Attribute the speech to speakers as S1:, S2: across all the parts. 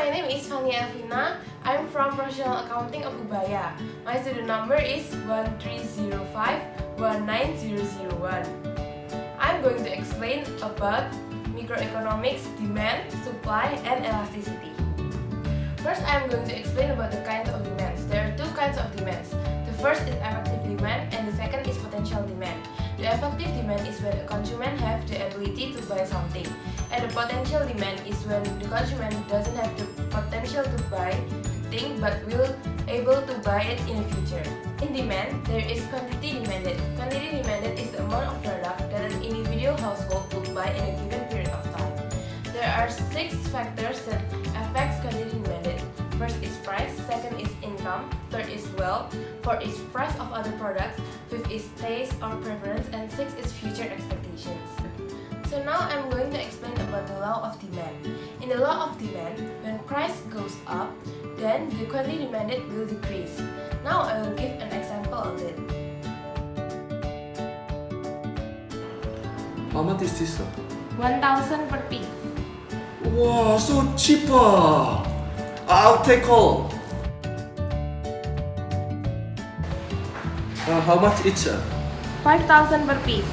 S1: my name is Vania Elvina. I'm from Professional Accounting of Ubaya. My student number is 1305-19001. I'm going to explain about microeconomics, demand, supply, and elasticity. First, I'm going to explain about the kinds of demands. There are two kinds of demands. The first is effective demand and the second is potential demand. The effective demand is when a consumer has the ability to buy something, and the potential demand is when the consumer doesn't have the potential to buy the thing but will able to buy it in the future. In demand, there is quantity demanded. Quantity demanded is the amount of product that an individual household would buy in a given period of time. There are 6 factors that affect quantity demanded. First is price, second is income, third is wealth, fourth is price of other products, fifth is taste or preference, and sixth is future expectations. So now I'm going to explain about the law of demand. In the law of demand, when price goes up, then the quantity demanded will decrease. Now I will give an example of it.
S2: How much is this?
S1: 1,000 per piece.
S2: Wow, so cheaper! I'll take all. How much each?
S1: 5,000 per piece.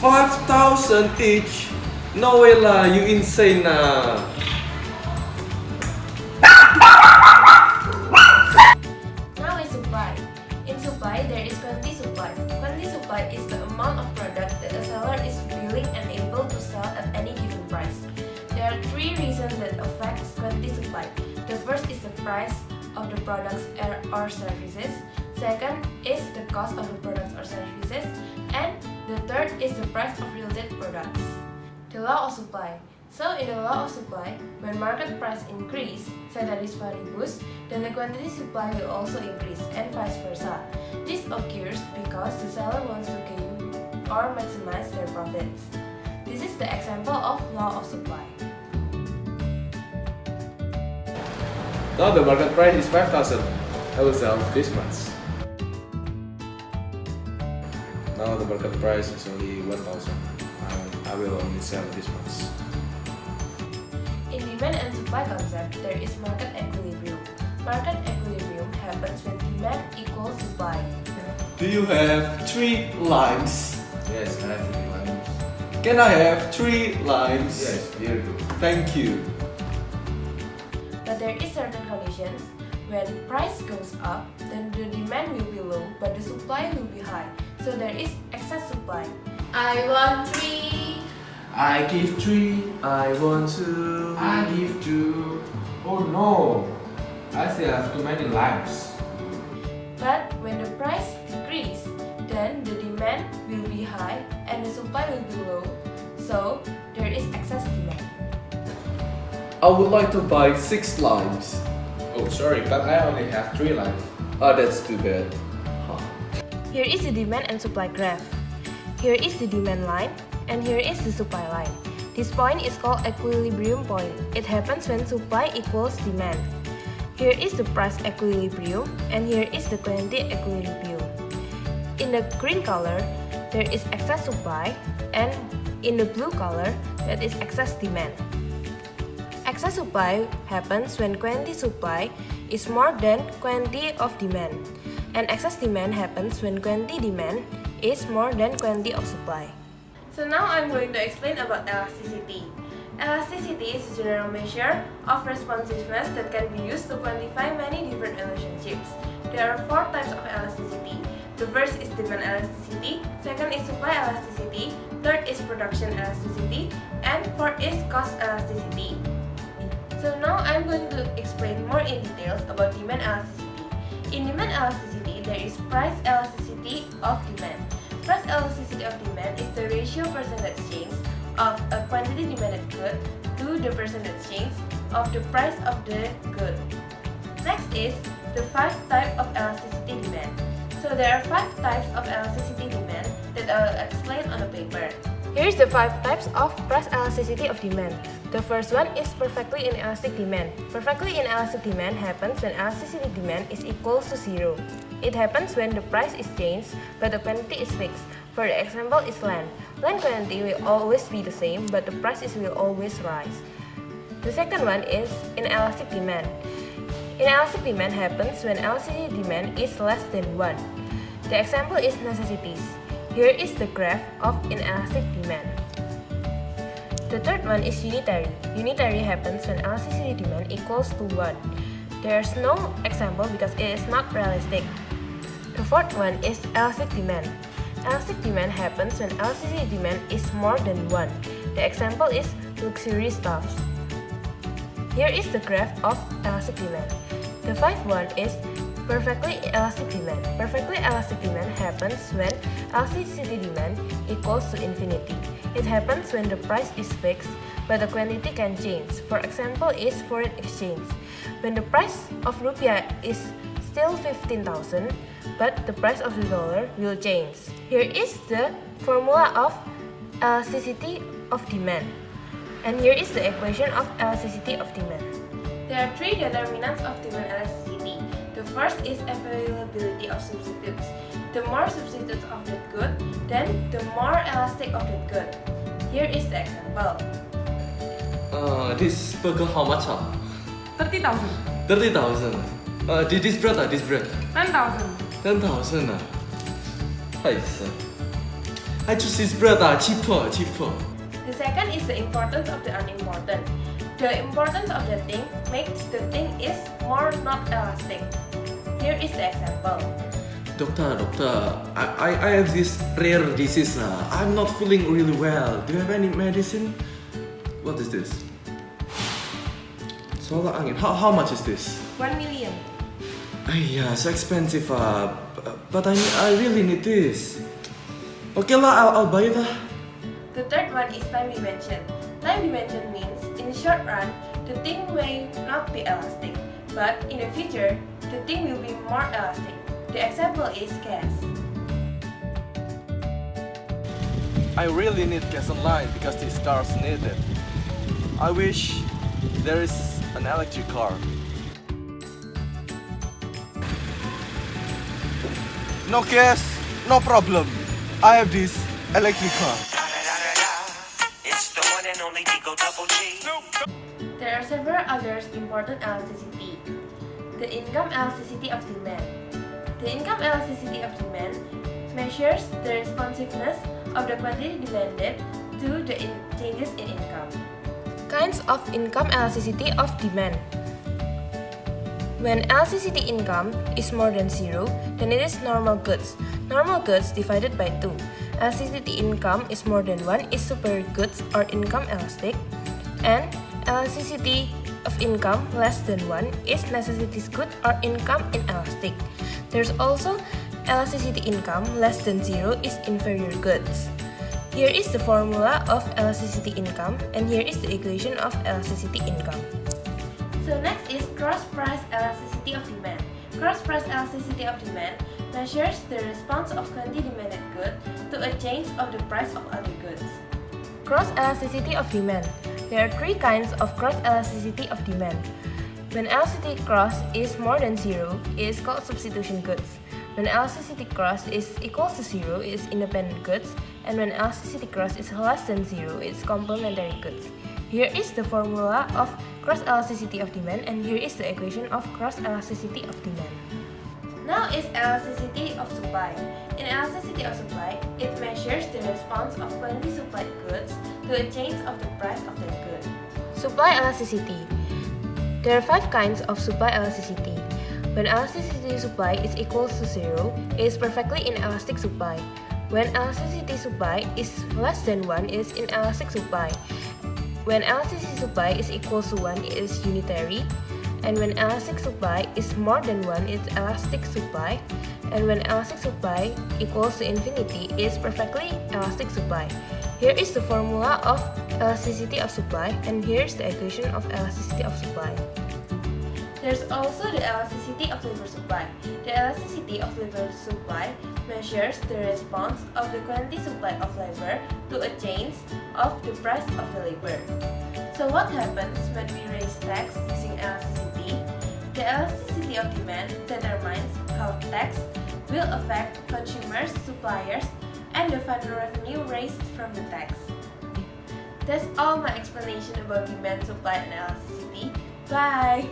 S2: 5,000 each? No way lah, you insane lah.
S1: Now is supply. In supply, there is quantity supply. Quantity supply is the amount of product that a seller is willing and able to sell at any given price. There are 3 reasons that affect quantity supply. The first is the price of the products or services. Second is the cost of the products or services. And the third is the price of related products. The law of supply. So in the law of supply, when market price increase, ceteris paribus, then the quantity supply will also increase and vice versa. This occurs because the seller wants to gain or maximize their profits. This is the example of law of supply.
S2: Now the market price is 5,000. I will sell this much. Now the market price is only 1,000. I will only sell this much.
S1: In demand and supply concept, there is market equilibrium. Market equilibrium happens when demand equals supply.
S2: Do you have 3 limes?
S3: Yes, I have 3 limes.
S2: Can I have 3 limes?
S3: Yes, here you go.
S2: Thank you.
S1: But there is certain conditions. When price goes up, then the demand will be low, but the supply will be high. So there is excess supply.
S4: I want 3.
S3: I give 3.
S2: I want to.
S3: I give 2. Oh no! I still have too many limes.
S1: But when the price decrease, then the demand will be high and the supply will be low. So there is excess demand.
S2: I would like to buy 6 limes.
S3: Oh sorry, but I only have 3 limes.
S2: Oh, that's too bad. Huh.
S1: Here is the demand and supply graph. Here is the demand line, and here is the supply line. This point is called equilibrium point. It happens when supply equals demand. Here is the price equilibrium, and here is the quantity equilibrium. In the green color, there is excess supply, and in the blue color, that is excess demand. Excess supply happens when quantity supply is more than quantity of demand, and excess demand happens when quantity demand is more than quantity of supply. So now I'm going to explain about elasticity. Elasticity is a general measure of responsiveness that can be used to quantify many different relationships. There are 4 types of elasticity. The first is demand elasticity, second is supply elasticity, third is production elasticity, and fourth is cost elasticity. So now I'm going to explain more in details about demand elasticity. In demand elasticity, there is price elasticity of demand. Price elasticity of demand is the ratio percentage change of a quantity demanded good to the percentage change of the price of the good. Next is the 5 types of elasticity demand. So there are 5 types of elasticity demand that I will explain on the paper. Here is the 5 types of price elasticity of demand. The first one is perfectly inelastic demand. Perfectly inelastic demand happens when elasticity demand is equals to 0. It happens when the price is changed, but the quantity is fixed. For the example is land. Land quantity will always be the same, but the prices will always rise. The second one is inelastic demand. Inelastic demand happens when elasticity demand is less than 1. The example is necessities. Here is the graph of inelastic demand. The third one is unitary. Unitary happens when elasticity demand equals to 1. There's no example because it is not realistic. The fourth one is elastic demand. Elastic demand happens when elasticity demand is more than 1. The example is luxury stuffs. Here is the graph of elastic demand. The fifth one is perfectly elastic demand. Perfectly elastic demand happens when elasticity demand equals to infinity. It happens when the price is fixed, but the quantity can change. For example is foreign exchange. When the price of rupiah is still 15,000, but the price of the dollar will change. Here is the formula of elasticity of demand. And here is the equation of elasticity of demand. There are three determinants of demand elasticity. The first is availability of substitutes. The more substitutes of that good, then the more elastic of that good. Here is the example.
S5: This burger how much?
S6: 30,000.
S5: 30,000. This bread, this bread.
S6: 10,000.
S5: 10,000. I choose this bread, cheaper.
S1: The second is the importance of the unimportant. The importance of the thing makes the thing is more not elastic. Here is the example.
S5: Doctor, I have this rare disease. I'm not feeling really well. Do you have any medicine? What is this? Solar angin. How much is this?
S1: 1 million.
S5: Yeah, so expensive. But I really need this. Okay lah, I'll buy it.
S1: The third one is time dimension. Time dimension means in the short run, the thing may not be elastic, but in the future, the thing will be more elastic. The example is gas.
S5: I really need gas online because these cars need it. I wish there is an electric car. No gas, no problem. I have this electric car.
S1: There are several other important elasticity. The income elasticity of demand. The income elasticity of demand measures the responsiveness of the quantity demanded to the changes in income. Kinds of income elasticity of demand. When elasticity income is more than 0, then it is normal goods. Normal goods divided by 2. Elasticity income is more than 1 is superior goods or income elastic. And elasticity of income less than 1 is necessities good or income inelastic. There's also elasticity income less than 0 is inferior goods. Here is the formula of elasticity income, and here is the equation of elasticity income. So next is cross price elasticity of demand. Cross price elasticity of demand measures the response of quantity demanded good to a change of the price of other goods. Cross elasticity of demand. There are three kinds of cross elasticity of demand. When elasticity cross is more than 0, it is called substitution goods. When elasticity cross is equals to 0, it is independent goods, and when elasticity cross is less than 0, it is complementary goods. Here is the formula of cross elasticity of demand, and here is the equation of cross elasticity of demand. Now is elasticity of supply. In elasticity of supply, it measures the response of quantity supplied goods to a change of the price of that good. Supply elasticity. There are 5 kinds of supply elasticity. When elasticity supply is equals to 0, it is perfectly inelastic supply. When elasticity supply is less than 1, it is inelastic supply. When elasticity supply is equals to 1, it is unitary. And when elastic supply is more than 1, it's elastic supply. And when elastic supply equals to infinity, it is perfectly elastic supply. Here is the formula of elasticity of supply, and here is the equation of elasticity of supply. There's also the elasticity of labor supply. The elasticity of labor supply measures the response of the quantity supply of labor to a change of the price of the labor. So what happens when we raise tax using elasticity? The elasticity of demand determines how tax will affect consumers, suppliers, and the fund revenue raised from the tax. That's all my explanation about demand, supply, and elasticity. Bye!